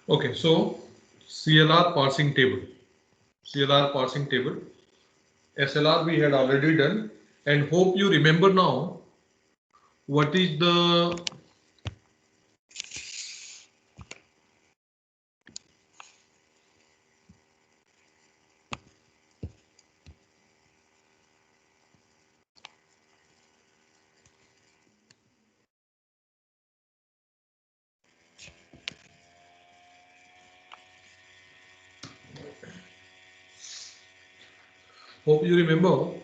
Okay, so CLR parsing table. CLR parsing table. SLR we had already done, and hope you remember now what is the hope you remember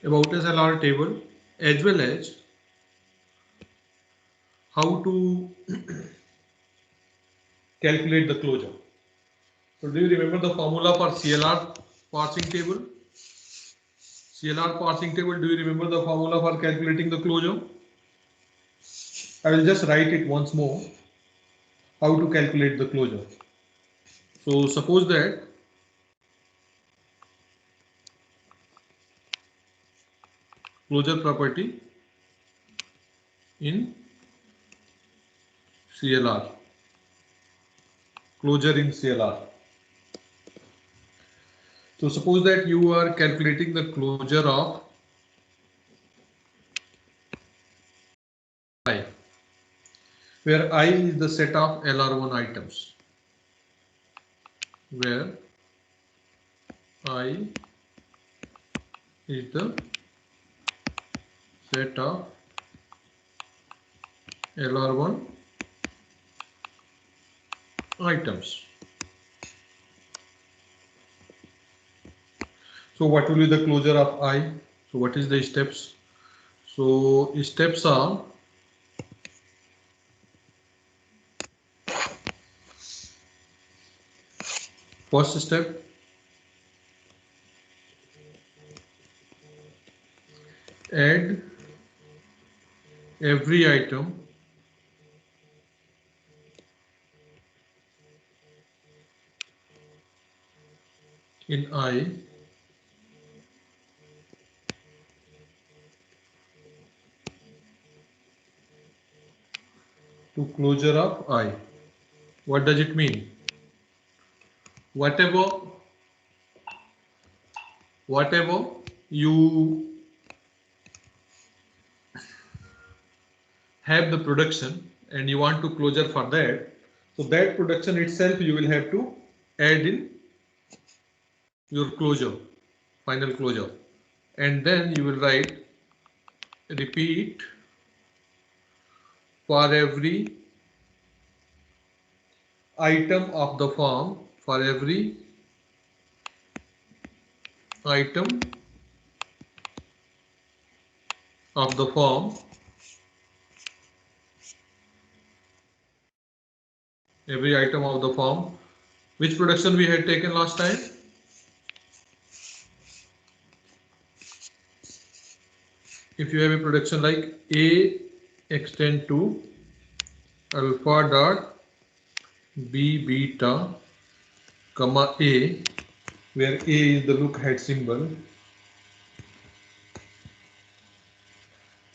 about SLR table as well as how to calculate the closure. So do you remember the formula for CLR parsing table? CLR parsing table, do you remember the formula for calculating the closure? I will just write it once more, how to calculate the closure. So suppose that closure property in CLR, closure in CLR. So suppose that you are calculating the closure of I, where I is the set of LR1 items, where I is the set of LR1 items. So what will be the closure of I? So what is the steps? So steps are first step, add every item in I to closure of I. What does it mean? Whatever you have the production and you want to closure for that, so that production itself you will have to add in your closure, final closure, and then you will write repeat for every item of the form, for every item of the form, every item of the form. Which production we had taken last time? If you have a production like A extend to alpha dot B beta comma A, where A is the look ahead symbol,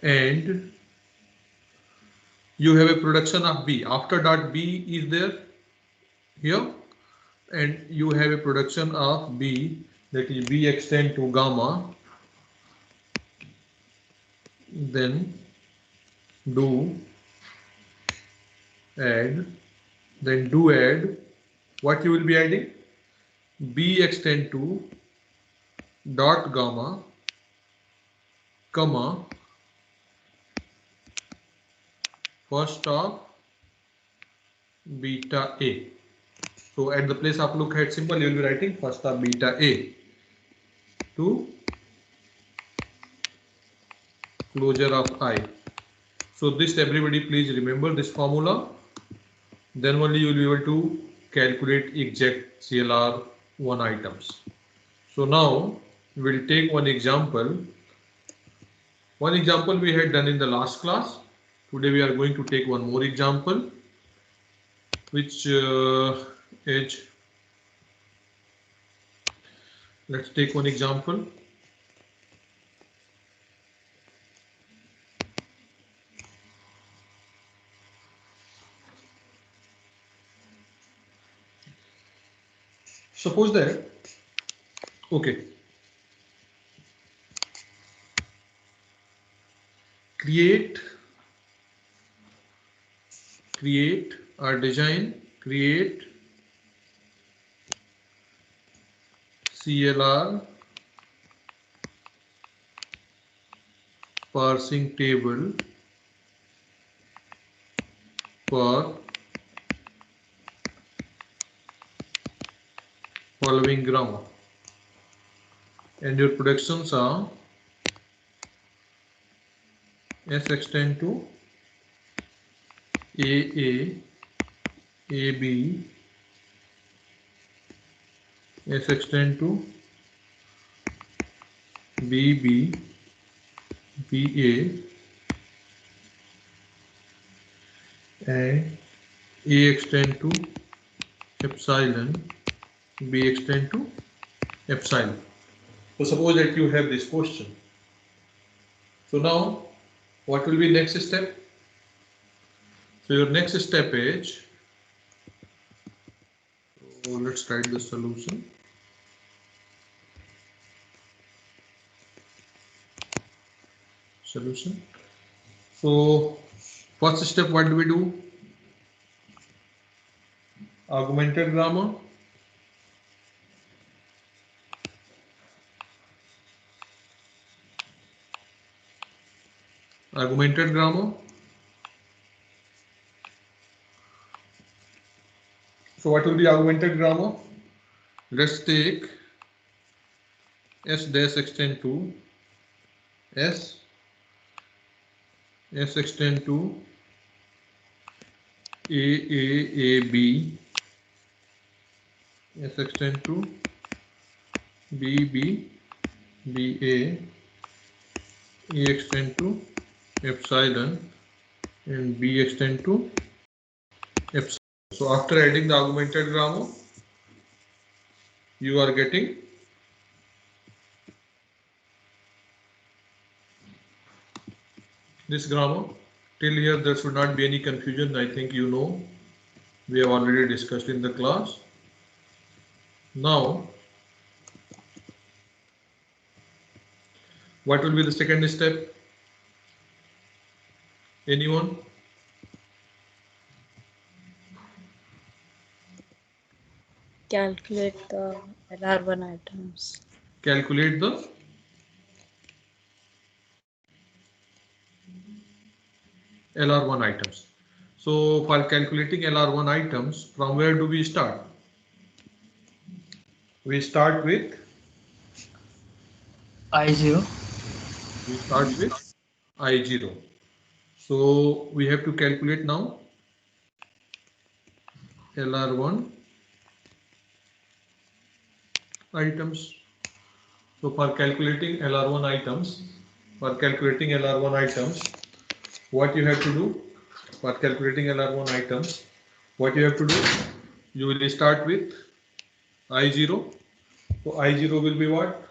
and you have a production of B. After dot B is there here, and you have a production of B, that is B extend to gamma, then do add, then do add. What you will be adding? B extend to dot gamma comma first of beta A. So at the place of look ahead symbol, you will be writing first of beta A to closure of I. So this, everybody please remember this formula. Then only you will be able to calculate exact CLR1 items. So now we will take one example. One example we had done in the last class. Today we are going to take one more example, which is, let's take one example. suppose that, okay, create or design, create CLR parsing table for following grammar, and your productions are S extend to AA, AB, S extend to BB, BA, and A extend to epsilon, B extend to epsilon. So suppose that you have this question. So now what will be next step? So your next step is, so let's write the solution. So first step, what do we do? Augmented grammar. Augmented grammar. So what will be augmented grammar? Let's take S dash extend to S extend to A, S extend to B, A extend to epsilon, and B extend to epsilon. So after adding the augmented grammar, you are getting this grammar. Till here there should not be any confusion. I think you know, we have already discussed in the class. Now what will be the second step? Anyone? Calculate the LR1 items. Calculate the LR1 items. So for calculating LR1 items, from where do we start? We start with I0. we start with I0. So we have to calculate now LR1 items. So for calculating LR1 items, what you have to do? For calculating LR1 items, what you have to do? You will start with I0. So I0 will be what?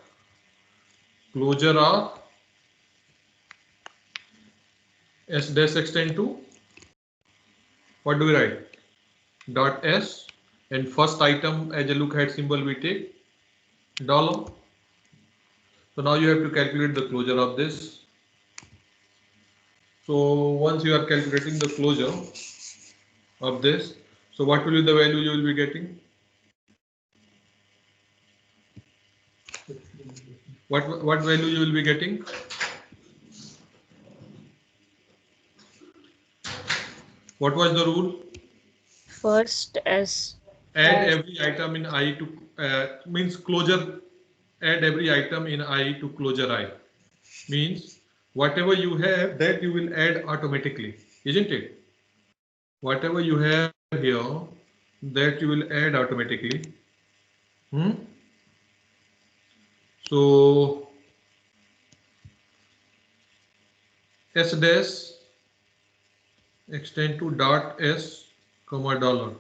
Closure of S dash extend to, what do we write? Dot S, and first item as a look ahead symbol we take dollar. So now you have to calculate the closure of this. So once you are calculating the closure of this, so what will be the value you will be getting? What value you will be getting? What was the rule? First S. Add every item in I to means closure. Add every item in I to closure I. Means whatever you have, that you will add automatically, isn't it? Whatever you have here, that you will add automatically. So S dash extend to dot S comma dollar.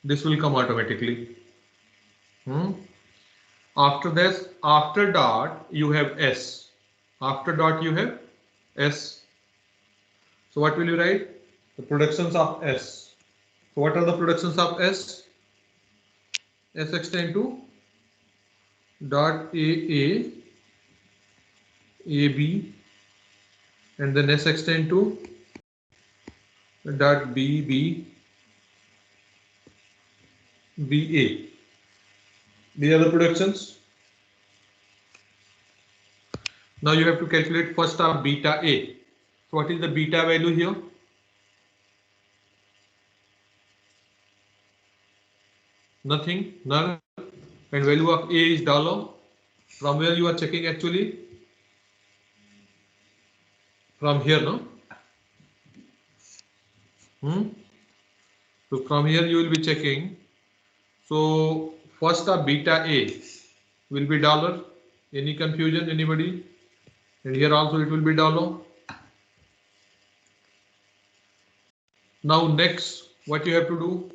This will come automatically. After this, after dot you have S. After dot you have S. So what will you write? The productions of S. So what are the productions of S? S extend to dot AA, AB, and then S extend to dot BB, BA. These are the productions. Now you have to calculate first of beta A. So what is the beta value here? Nothing, null. And value of A is dollar. From where you are checking actually? From here, no? So from here you will be checking. So first of beta A will be dollar. Any confusion, anybody? And here also it will be dollar. Now next, what you have to do?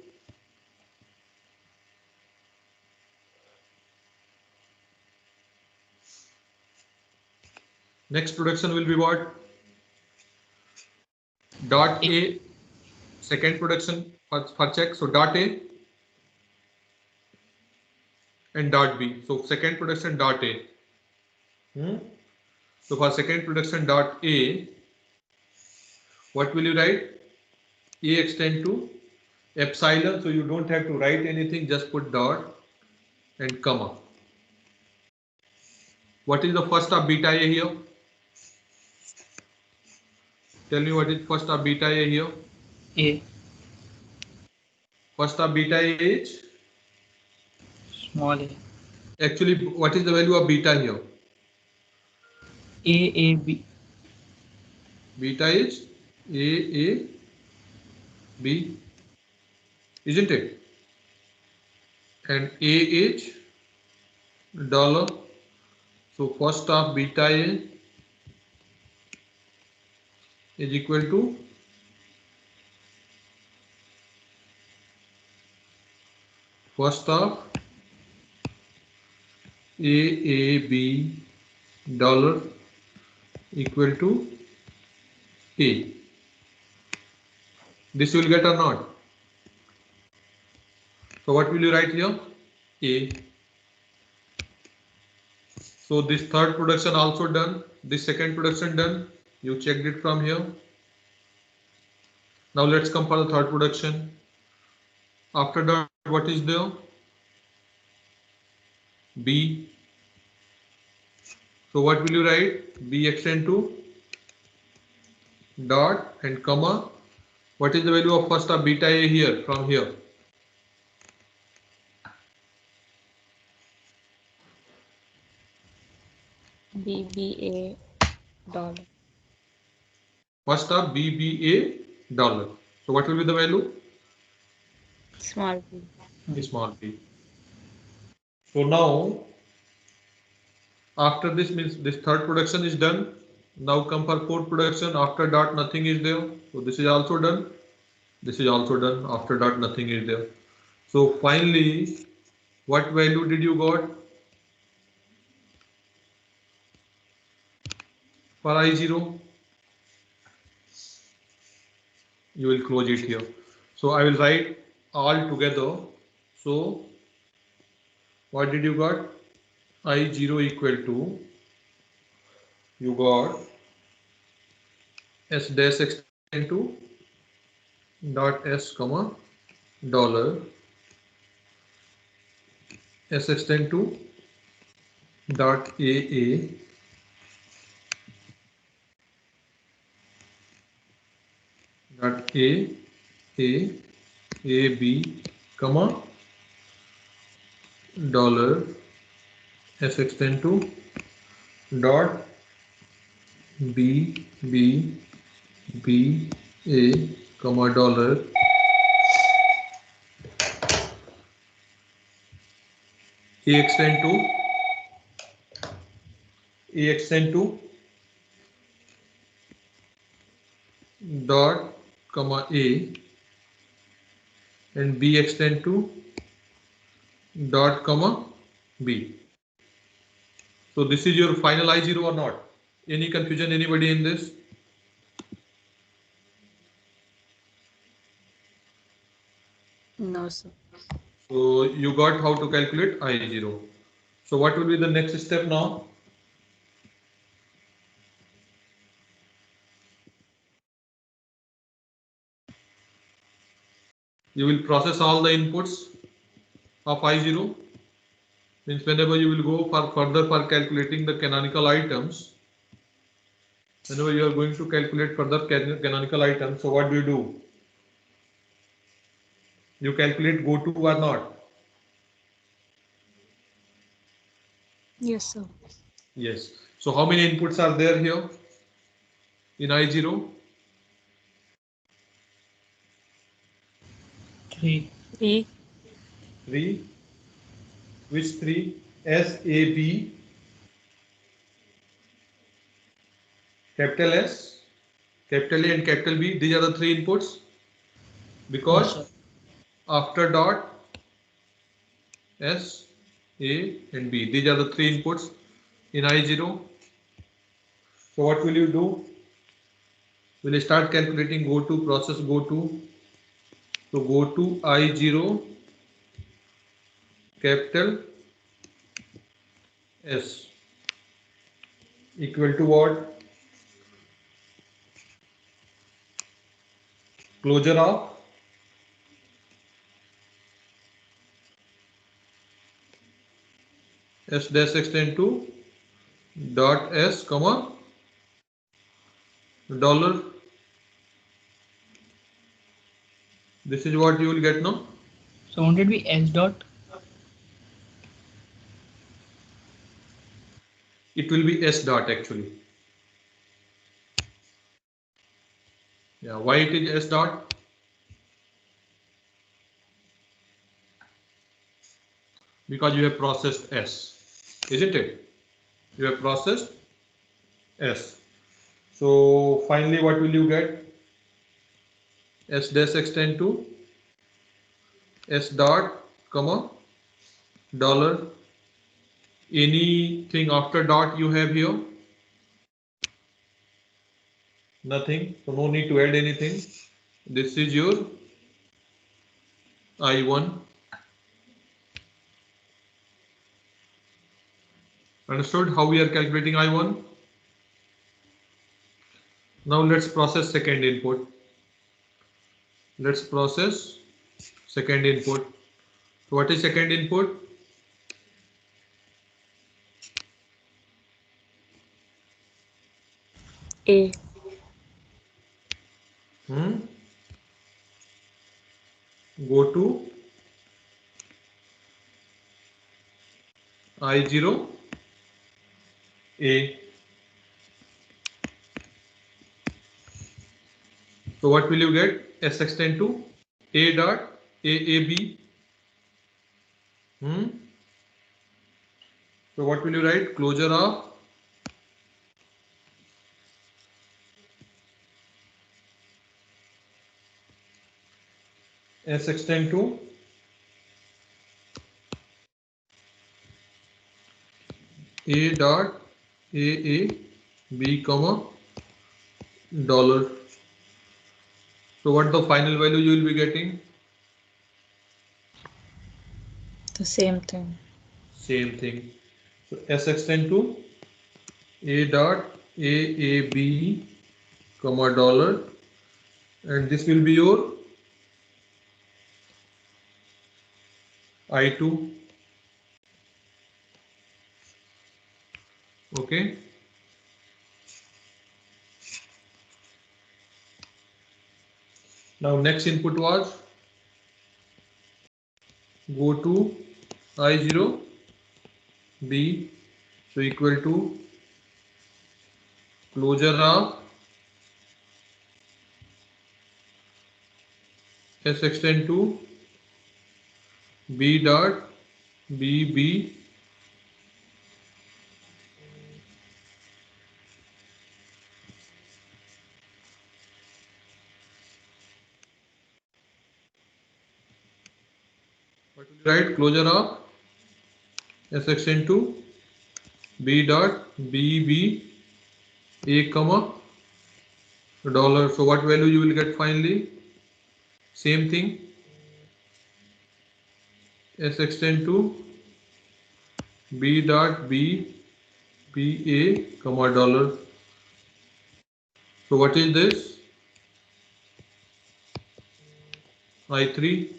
Next production will be what? Dot A, second production for check. So dot A and dot B. So second production dot A. So for second production dot A, what will you write? A extend to epsilon. So you don't have to write anything, just put dot and comma. What is the first of beta A here? Tell me what is first of beta A here? A. First of beta A is? Small a. Actually, what is the value of beta here? A, B. Beta is A, B, isn't it? And A is dollar. So first of beta A is equal to first of B dollar equal to A. This you will get or not? So what will you write here? A. So this third production also done. This second production done. You checked it from here. Now let's come for the third production. After that, what is there? B. So what will you write? B extend to dot and comma. What is the value of first of beta A here from here? BBA dollar. First of BBA dollar. So what will be the value? Small b. Small b. So now after this means this third production is done. Now come for fourth production. After dot nothing is there. So this is also done. This is also done. After dot nothing is there. So finally, what value did you got for I0? You will close it here. So I will write all together. So what did you got? I0 equal to, you got S dash extend to dot S comma dollar S extend to dot AA dot AB comma dollar S extend to dot B A comma dollar A extend to dot comma A and B extend to dot comma B. So this is your final I0 or not? Any confusion, anybody in this? No, sir. So you got how to calculate I0. So what will be the next step now? You will process all the inputs of I0. Means whenever you will go for further for calculating the canonical items, whenever you are going to calculate further canonical items, so what do? You calculate go to or not? Yes, sir. Yes. So how many inputs are there here in I0? 3. 3. 3. Which 3? S, A, B, capital S, capital A and capital B. These are the 3 inputs. Because Yes, sir. after dot S, A and B. These are the 3 inputs in I0. So what will you do? Will you start calculating go to, process go to. So go to I0 capital S equal to what? Closure of S dash extend to dot S comma dollar. This is what you will get now. So won't it be S dot? It will be S dot actually. Yeah, why it is S dot? Because you have processed S, isn't it? You have processed S. So finally what will you get? S dash extend to S dot comma dollar. Anything after dot you have here? Nothing. So no need to add anything. This is your I1. Understood how we are calculating I1? Now let's process second input. Let's process second input. So what is second input? A. Go to I0 A. So what will you get? S extend to A dot AAB. So what will you write? Closure of S extend to A dot AAB comma dollar. So what the final value you will be getting? The same thing. Same thing. So S extend to A dot AAB comma dollar, and this will be your I2. Okay. Now next input was go to I0 B, so equal to closure of S extend to B dot BB right, closure of S extend to B dot BB A comma dollar. So what value you will get finally? Same thing. S extend to B dot B A comma dollar. So what is this? I3.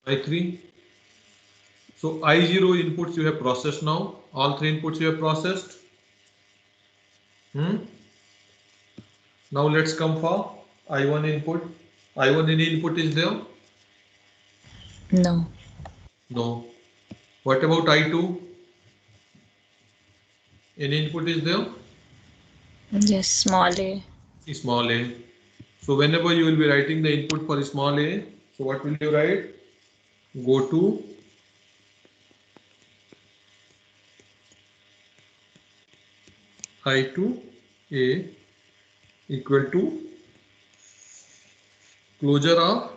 I3. So I0 inputs you have processed now. All three inputs you have processed. Now let's come for I1 input. I1 any input is there? No. No. What about I2? Any input is there? Yes, small a. Small a. So whenever you will be writing the input for small a, so what will you write? Go to I2A equal to closure of,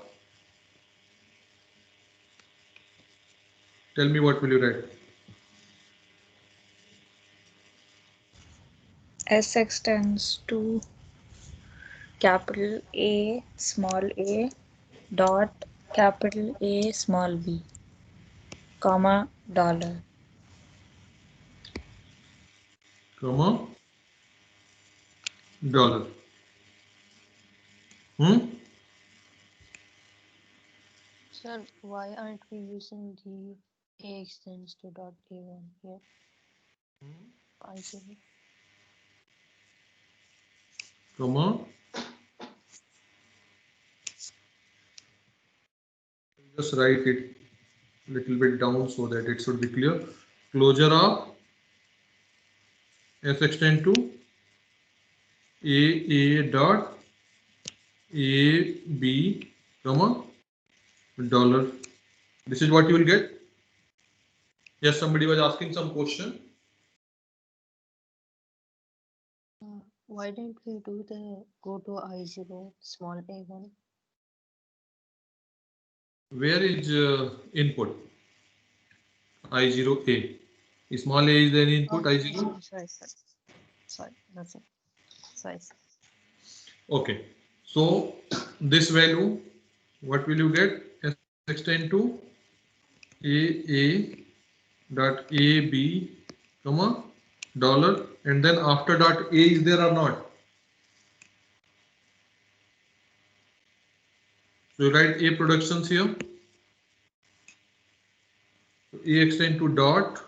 tell me what will you write? S extends to capital A small a dot capital A small b, comma dollar. Comma dollar. Sir, why aren't we using the A extends to dot A1 here? I0. Comma. Just write it little bit down so that it should be clear. Closure of S extend to A dot A B comma dollar. This is what you will get. Yes, somebody was asking some question. Why didn't we do the go to I0 small A1? Where is input? I0A. Small a is the input I0. Sorry, nothing. Sorry. Okay. So this value, what will you get? S extend to A dot AB comma dollar, and then after dot A is there or not? So you write A productions here. So A extend to dot.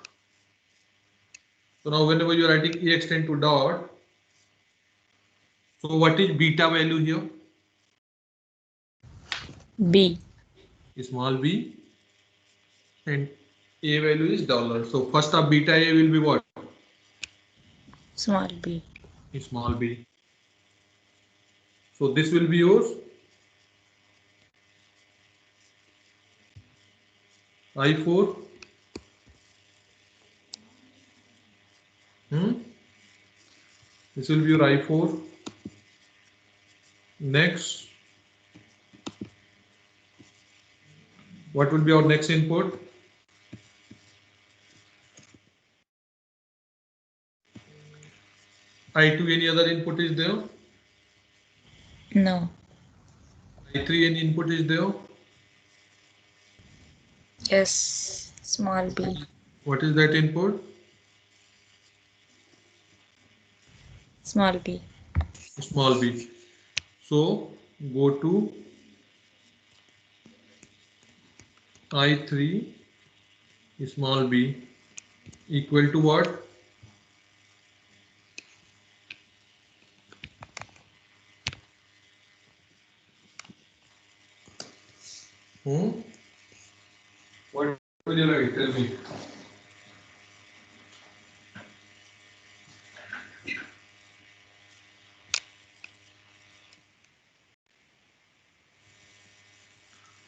So now whenever you are writing A extend to dot, so what is beta value here? B. Small b, and A value is dollar. So first of beta A will be what? Small b. Small b. So this will be yours I4. This will be your I4. Next, what will be our next input? I2, any other input is there? No. I3, any input is there? Yes, small b. What is that input? Small b. Small b. So go to I3 small b equal to what? What will you write? Tell me.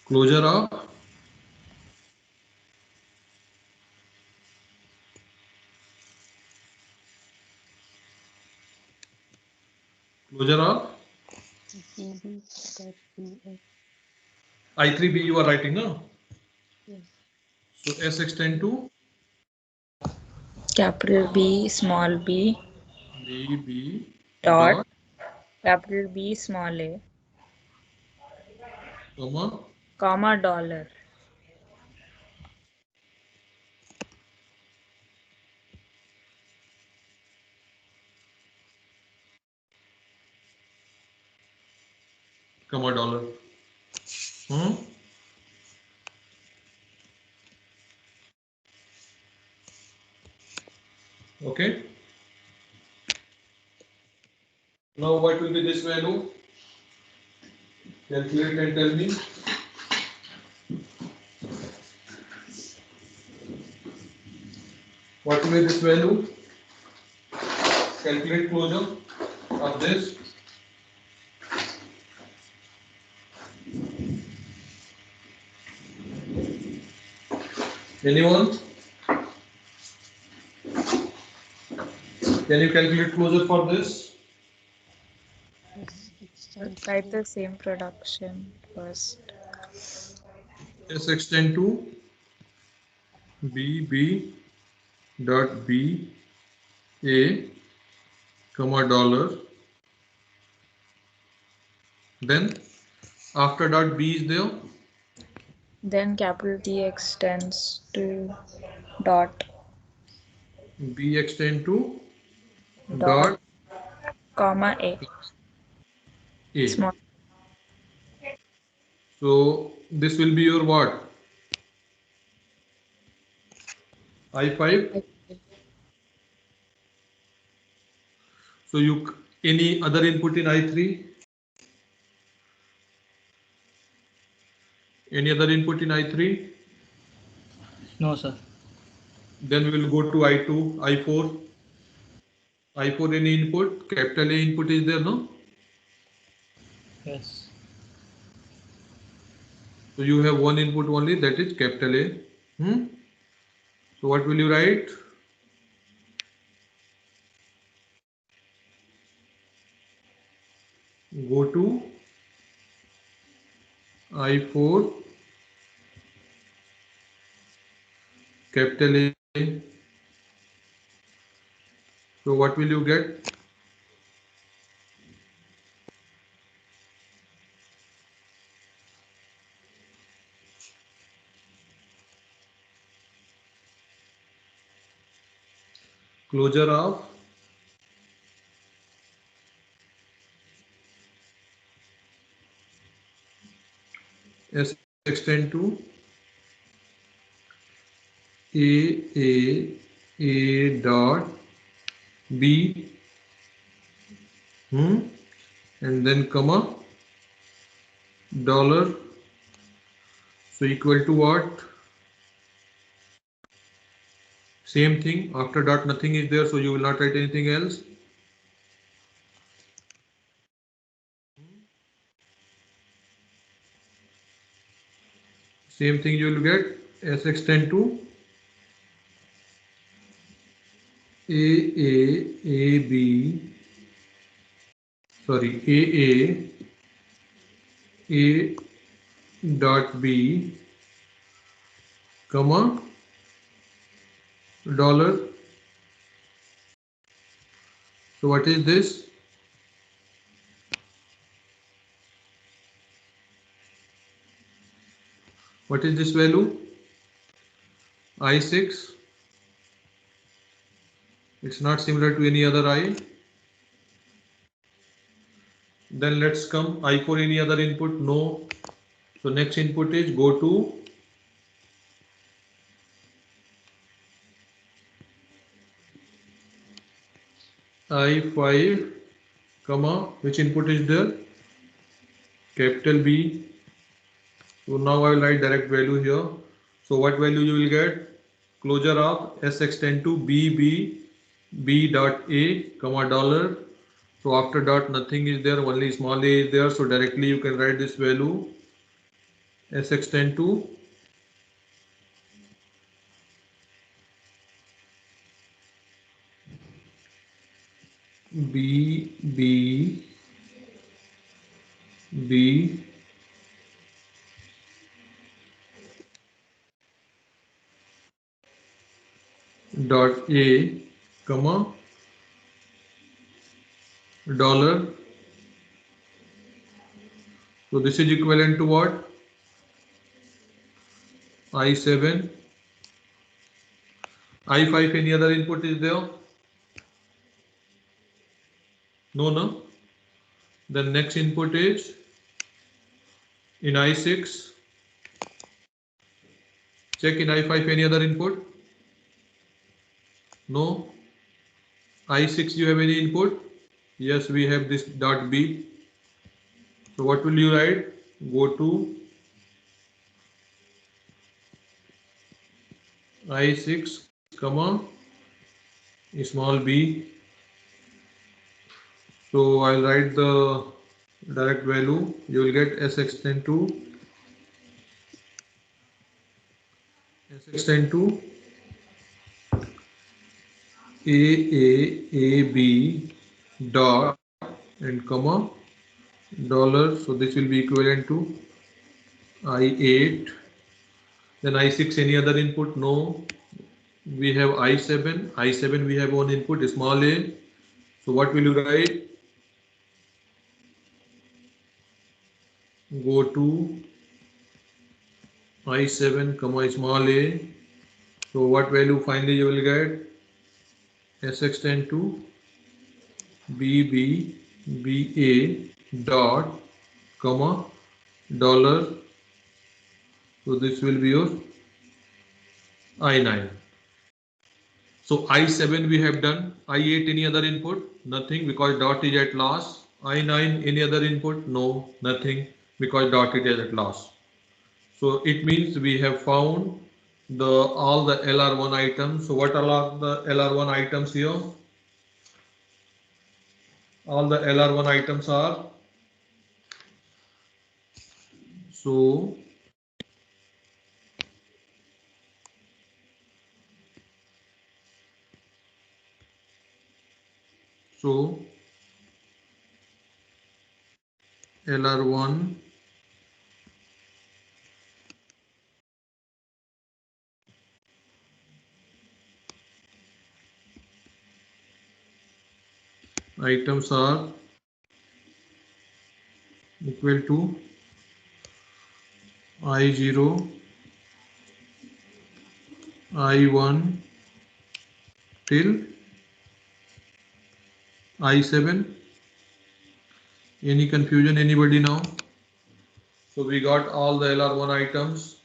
Closure of BB dot BA. I3b you are writing now. Yes. So S extend to Capital B small b B dot dot capital B small a comma dollar. comma dollar. Okay. Now what will be this value? Calculate and tell me. What will be this value? Calculate closure of this. Anyone? Can you calculate closure for this? Yes, extends Write to the same production first. S extend to B dot B A comma dollar. Then after dot B is there. Then capital T extends to dot B extend to dot dot comma A. A. Small. So this will be your what? I5. So you any other input in I3? Any other input in I3? No, sir. Then we will go to I2, I4. I4 any input? Capital A input is there, no? Yes. So you have one input only, that is capital A. So what will you write? Go to I4 capital A. So what will you get? Closure of S extend to A dot B and then comma dollar, so equal to what? Same thing, after dot nothing is there, so you will not write anything else. Same thing you will get S extend to AB, sorry, A dot B comma dollar. So what is this? What is this value? I6. It's not similar to any other I. Then let's come I4 any other input? No. So next input is go to I5 comma which input is there? Capital B. So now I will write direct value here. So what value you will get? Closure of S extend to B dot A comma dollar. So after dot nothing is there, only small a is there. So directly you can write this value S extend to B dot A comma dollar. So this is equivalent to what? I7, I5, any other input is there? No, no. The next input is in I6. Check in I5 any other input? No. I6 you have any input? Yes, we have this dot B. So what will you write? Go to I6, comma, small b. So I'll write the direct value. You will get s extend to a dot and comma dollar. So this will be equivalent to I8. Then I6 any other input? No. We have I7. I7 we have one input small a. So what will you write? Go to I7 comma small a. So what value finally you will get? S extend to BA dot comma dollar. So this will be your I9. So I7 we have done. I8 any other input? Nothing because dot is at last. I9 any other input? No, nothing because dot is at last. So it means we have found all the LR1 items. So what are the LR1 items here? All the LR1 items are so LR1 items are equal to I0, I1 till I7. Any confusion anybody now? So we got all the LR1 items.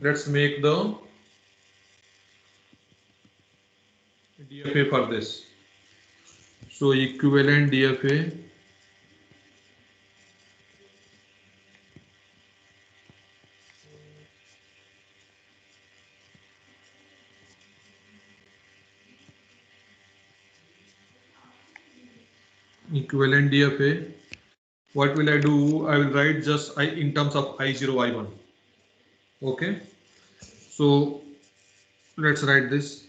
Let's make the DFA for this. So equivalent DFA what will I do? I will write just I in terms of I0, I1. Okay, so let's write this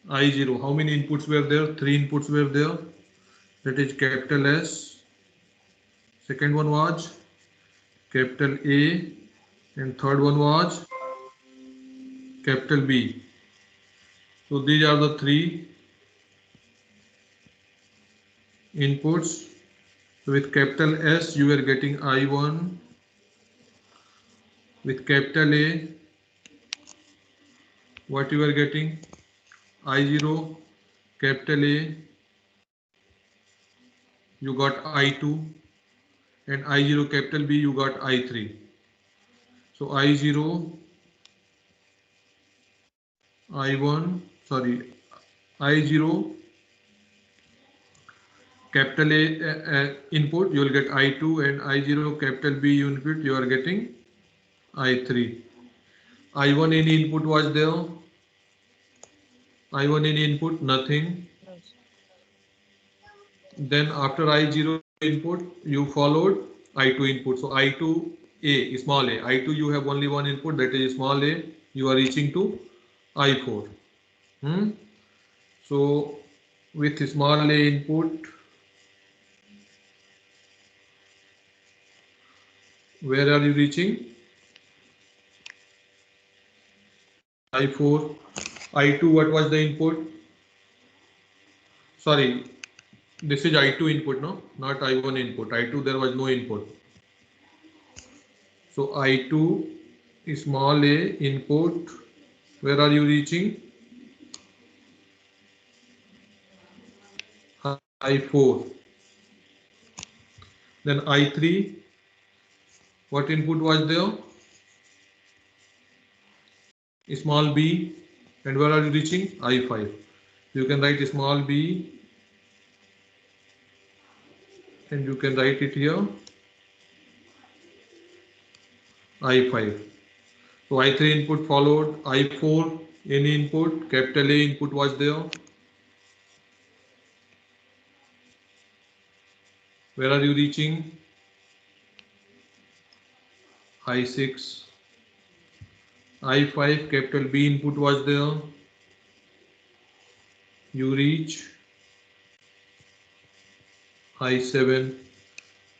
I0. How many inputs were there? 3 inputs were there. That is capital S. Second one was capital A, and third one was capital B. So these are the 3 inputs. So with capital S you are getting I1. With capital A, what you are getting? I0, capital A, you got I2, and I0 capital B you got I3. So I0, I1, sorry, I0 capital A input you will get I2, and I0 capital B input you are getting I3. I1 any input was there? I1 any input? Nothing. No, Then after I0 input you followed I2 input. So I2 A, small a. I2 you have only one input, that is small a. You are reaching to I4. So with small a input, where are you reaching? I4. I2 what was the input? Sorry, this is I2 input, no? Not I1 input. I2 there was no input. So I2 small a input. Where are you reaching? I4. Then I3. What input was there? Small b. And where are you reaching? I5. You can write small b and you can write it here I5. So I3 input followed, I4 any input, capital A input was there. Where are you reaching? I6. I5 capital B input was there. You reach I7.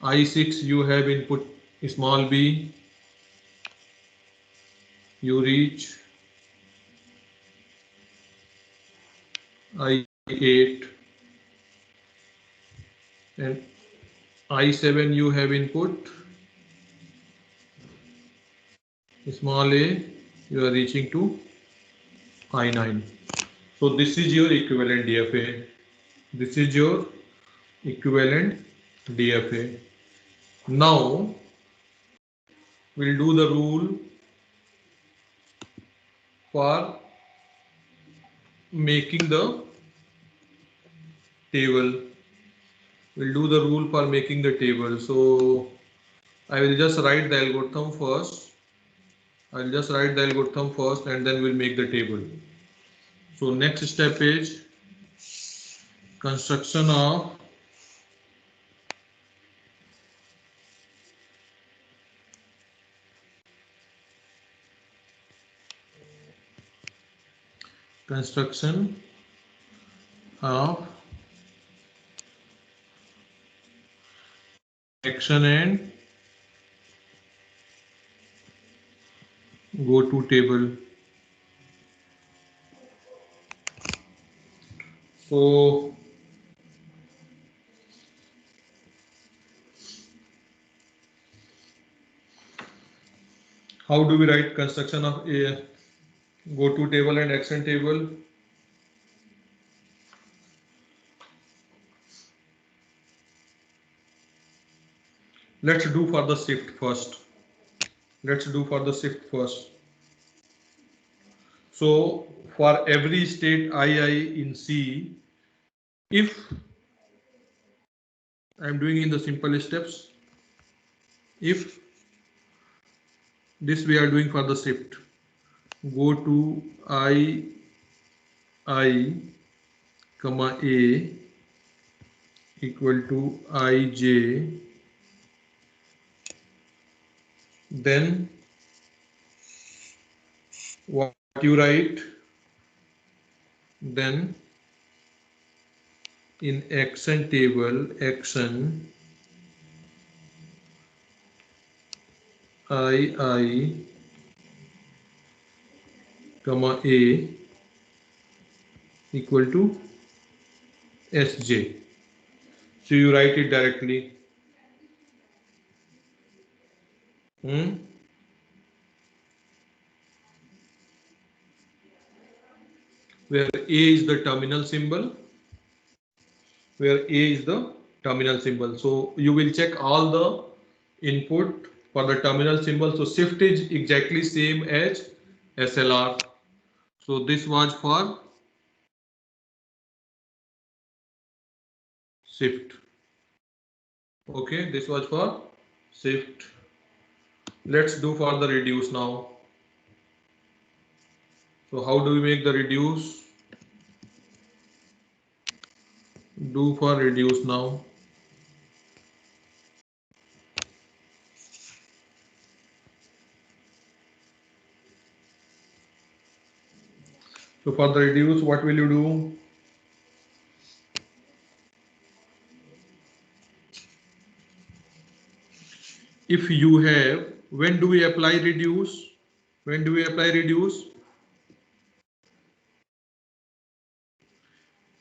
I6 you have input small b. You reach I8 and I7 you have input small a, you are reaching to I9. So this is your equivalent DFA. This is your equivalent DFA. Now we'll do the rule for making the table. We'll do the rule for making the table. So I will just write the algorithm first. I'll just write the algorithm first and then we'll make the table. So next step is construction of action and go to table. So how do we write construction of a go to table and action table? Let's do for the shift first. So for every state II in C, if I'm doing in the simple steps, if this we are doing for the shift, go to I, comma A equal to Ij, then what you write, then in action table, action II, comma A equal to Sj. So you write it directly. Where A is the terminal symbol. So you will check all the input for the terminal symbol. So shift is exactly same as SLR. So this was for shift. Okay, this was for shift. Let's do for the reduce now. So how do we make the reduce? Do for reduce now. So for the reduce, what will you do? If you have, when do we apply reduce?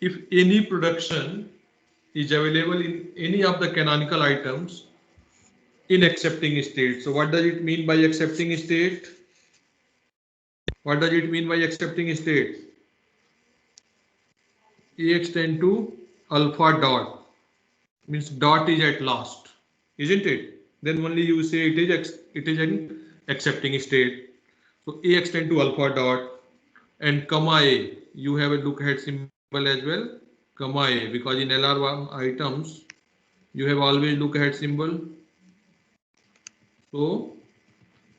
If any production is available in any of the canonical items, in accepting state. So what does it mean by accepting state? What does it mean by accepting state? Ax tend to alpha dot means dot is at last, isn't it? Then only you say it is an accepting state. So Ax tend to alpha dot and comma a. You have a look ahead symbol as well, comma a, because in LR1 items you have always look ahead symbol. So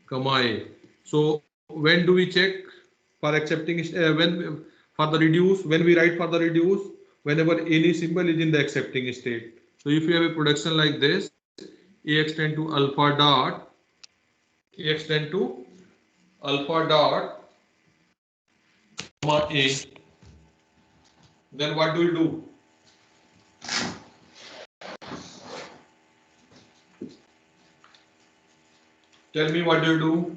comma a. So when do we check for accepting when for the reduce, when we write for the reduce, whenever any symbol is in the accepting state. So if you have a production like this, Ax tend to alpha dot, Ax tend to alpha dot comma a, then what do you do? Tell me, what do you do?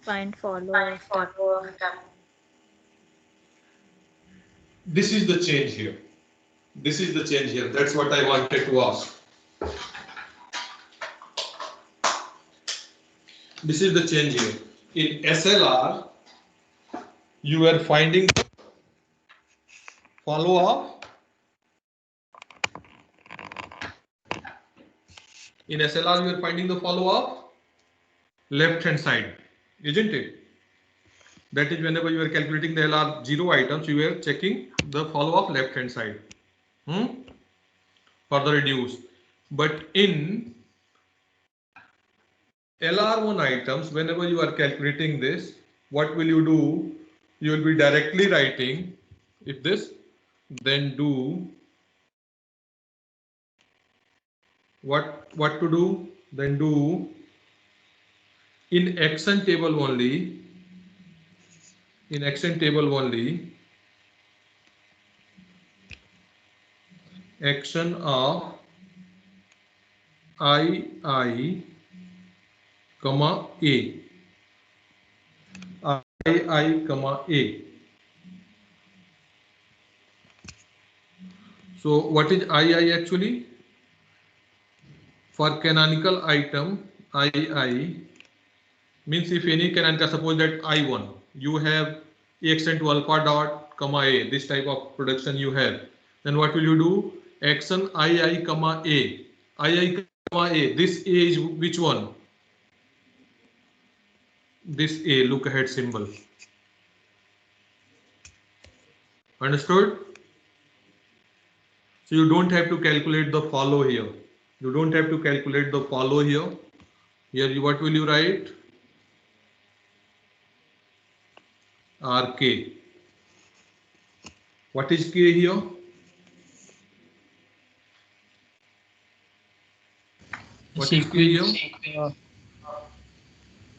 Find follow of that. This is the change here. This is the change here. That's what I wanted to ask. This is the change here. In SLR, you are finding follow up. In SLR, you are finding the follow up left hand side, isn't it? That is, whenever you are calculating the LR 0 items, you are checking the follow up left hand side for the reduce. But in LR1 items, whenever you are calculating this, what will you do? You will be directly writing, if this, then do what to do? Then do in action table only. In action table only, action of I, comma A. I, comma A. So what is I actually? For canonical item, I means if any canonical, suppose that I1, you have Ax to alpha dot comma A, this type of production you have, then what will you do? Action I, comma A. I, comma A. This A is which one? This A, look ahead symbol. Understood? So you don't have to calculate the follow here. You don't have to calculate the follow here. Here, what will you write? RK. What is K here? What is K here?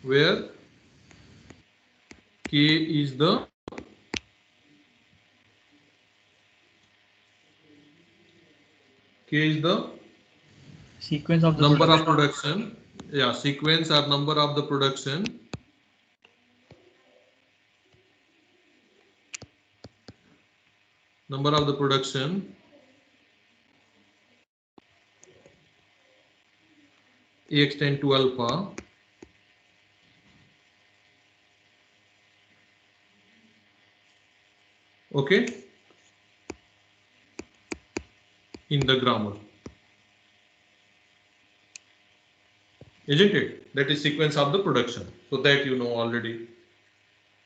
Where K is the sequence of the number of production. Yeah, sequence or number of the production. Number of the production. Ax tend to alpha. Okay. In the grammar. Isn't it? That is sequence of the production. So that you know already.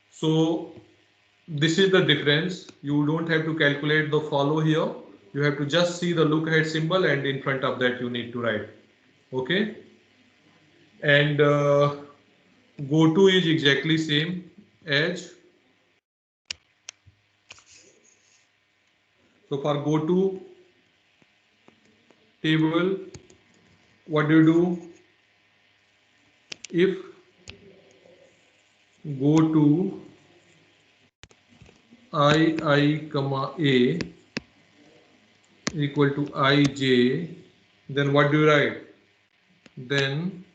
So this is the difference. You don't have to calculate the follow here. You have to just see the look ahead symbol, and in front of that you need to write. Okay. And go to is exactly same as. So for go to table, what do you do? If go to I, comma A equal to ij, then what do you write? Then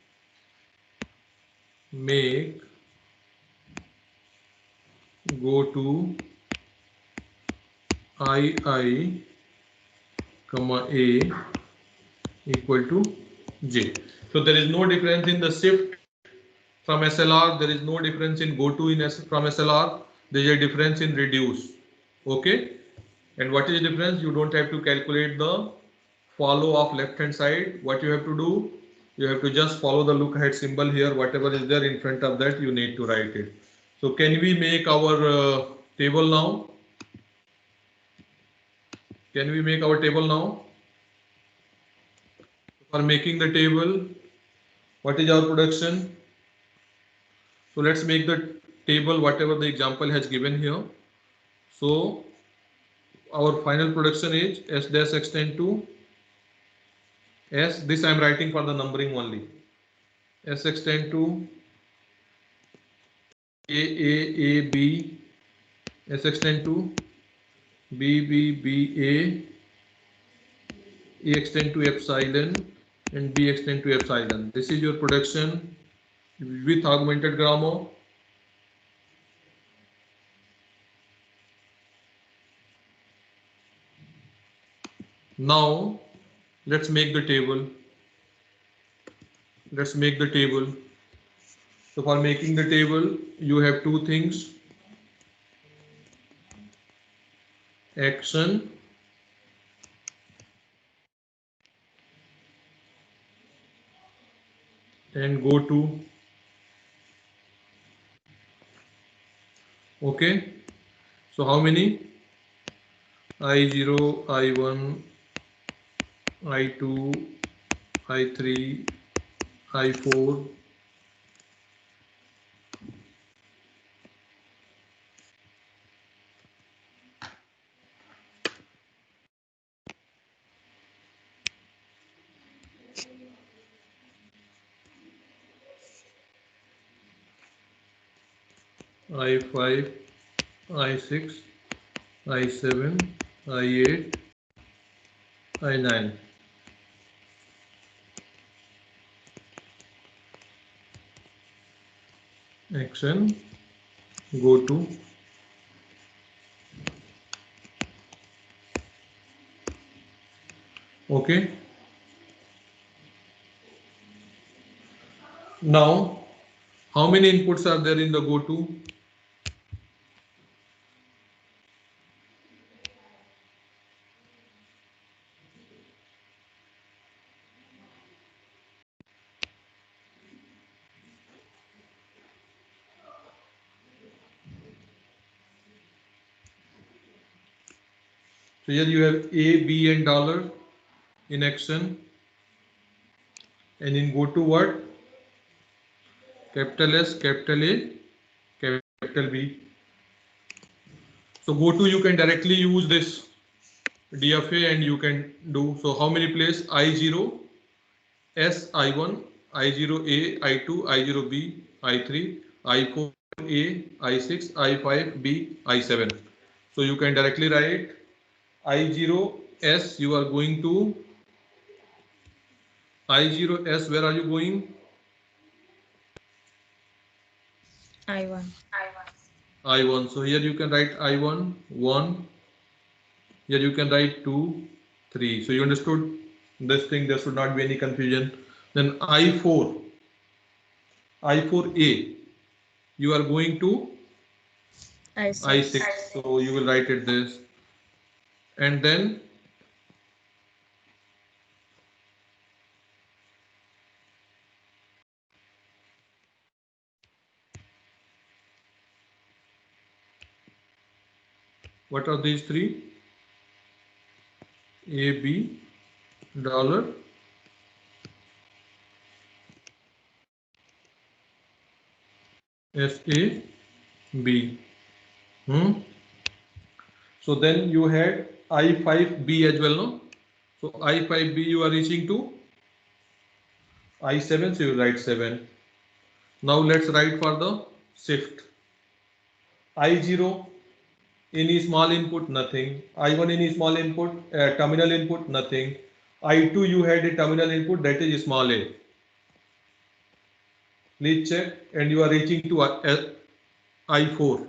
make go to I, comma A equal to J. So there is no difference in the shift from SLR. There is no difference in go to from SLR. There is a difference in reduce. Okay. And what is the difference? You don't have to calculate the follow of left hand side. What you have to do? You have to just follow the look ahead symbol here. Whatever is there in front of that, you need to write it. So can we make our table now? Can we make our table now? For making the table, what is our production? So let's make the table whatever the example has given here. So our final production is S dash extend to S. This I am writing for the numbering only. S extend to A B. S extend to B A extend to epsilon, and B extend to epsilon. This is your production with augmented grammar. Now let's make the table. Let's make the table. So for making the table, you have two things: action and go to. Okay. So how many? I0, I1, I2, I3, I4. I5, I6, I7, I8, I9. Action, go to. Okay. Now, how many inputs are there in the go to? So here you have A, B, and dollar in action, and in go to what? Capital S, capital A, capital B. So go to, you can directly use this DFA and you can do. So how many place? I0, S, I1, I0A, I2, I0B, I3, I4A, I6, I5B, I7. So you can directly write I0S, you are going to I0S, where are you going? I1. I1. So here you can write I1, 1. Here you can write 2, 3. So you understood this thing, there should not be any confusion. Then I4, I4A, you are going to I6. I6. So you will write it this. And then what are these three? A, B, dollar, S, A, B. So then you had I5B as well, no? So I5B you are reaching to I7, so you write 7. Now let's write for the shift. I0 any small input, nothing. I1 any small input, terminal input, nothing. I2 you had a terminal input, that is small a. Please check, and you are reaching to I4.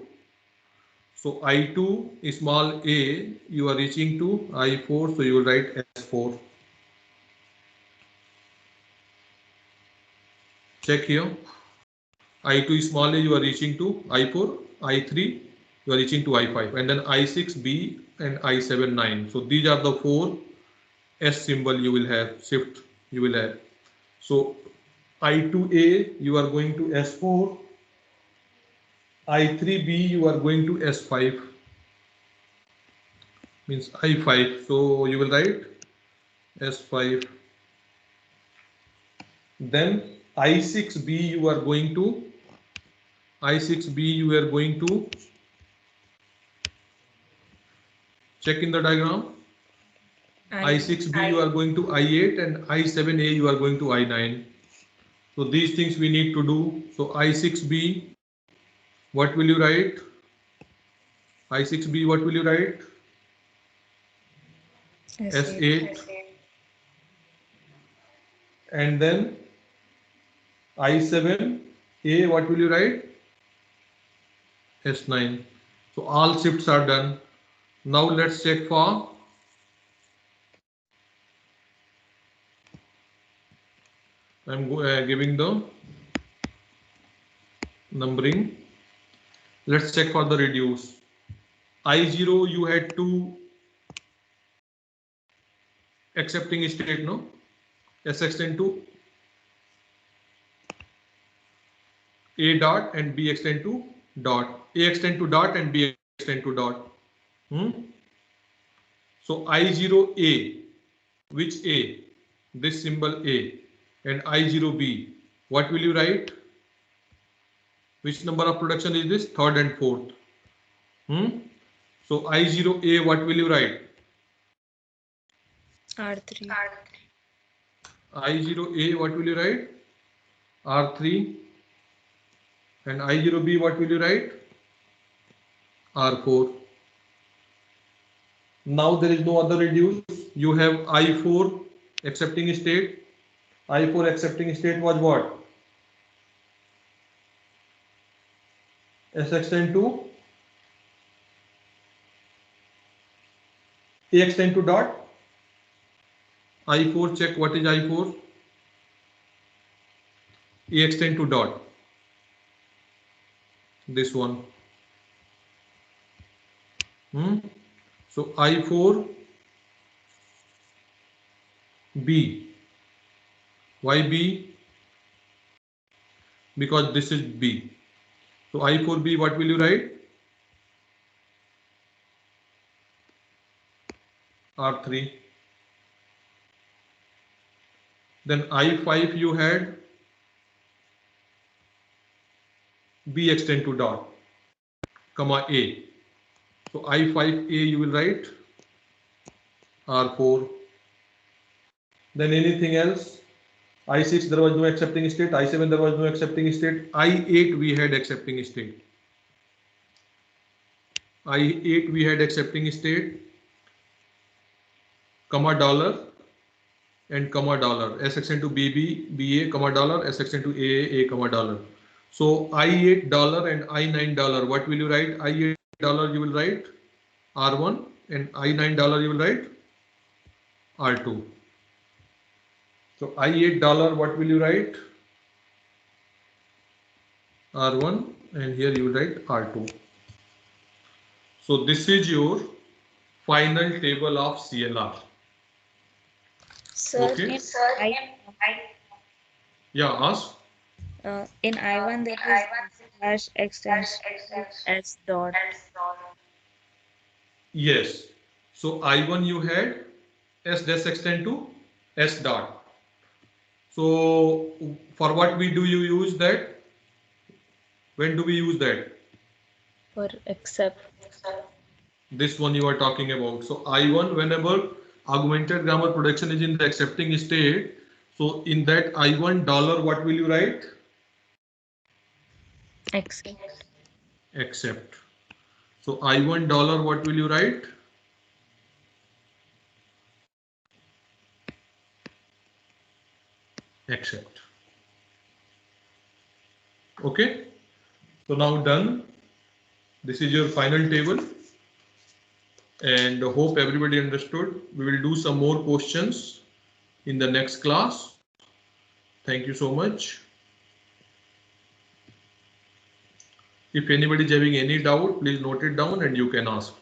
So I2 small a, you are reaching to I4, so you will write S4. Check here. I2 is small a, you are reaching to I4, I3, you are reaching to I5, and then I6, B, and I7, 9. So these are the 4 S symbol you will have, shift you will have. So I2A, you are going to S4, I3B, you are going to S5, means I5. So you will write S5. Then I6B, you are going to I6B, you are going to check in the diagram. I6B, you are going to I8, and I7A, you are going to I9. So these things we need to do. So I6B, what will you write? I6B, what will you write? S8. And then I7A, what will you write? S9. So all shifts are done. Now let's check for I'm giving the numbering. Let's check for the reduce. I0, you had two accepting state, no? S extend to A dot and B extend to dot. A extend to dot and B extend to dot. So I0A, which A? This symbol A. And I0B, what will you write? Which number of production is this? Third and fourth. So I0A, what will you write? R3. I0A, what will you write? R3. And I0B, what will you write? R4. Now there is no other reduce. You have I4 accepting state. I4 accepting state was what? S extend to A extend to dot. I4, check what is I4. A extend to dot. This one. So I4 B. Why B? Because this is B. So I4B, what will you write? R3. Then I5 you had B extend to dot, comma A. So I5A you will write R4. Then anything else? I6 there was no accepting state. I7 there was no accepting state. I8 we had accepting state. I8 we had accepting state, comma dollar and comma dollar. S extend to BB, BA, comma dollar, S extend to AA, comma dollar. So I8 dollar and I9 dollar, what will you write? I8 dollar you will write R1 and I9 dollar you will write R2. So I8 dollar, what will you write? R1, and here you will write R2. So this is your final table of CLR. Sir, Okay. Yeah, ask. in I1 there is slash extends to S dot. Yes. So I1 you had S dash extend to S dot. So for what we do you use that? When do we use that? For except. This one you are talking about. So I1, whenever augmented grammar production is in the accepting state, so in that I1 dollar, what will you write? Except. Accept. So I1 dollar, what will you write? Accept. Okay. So now done. This is your final table. And hope everybody understood. We will do some more questions in the next class. Thank you so much. If anybody is having any doubt, please note it down and you can ask.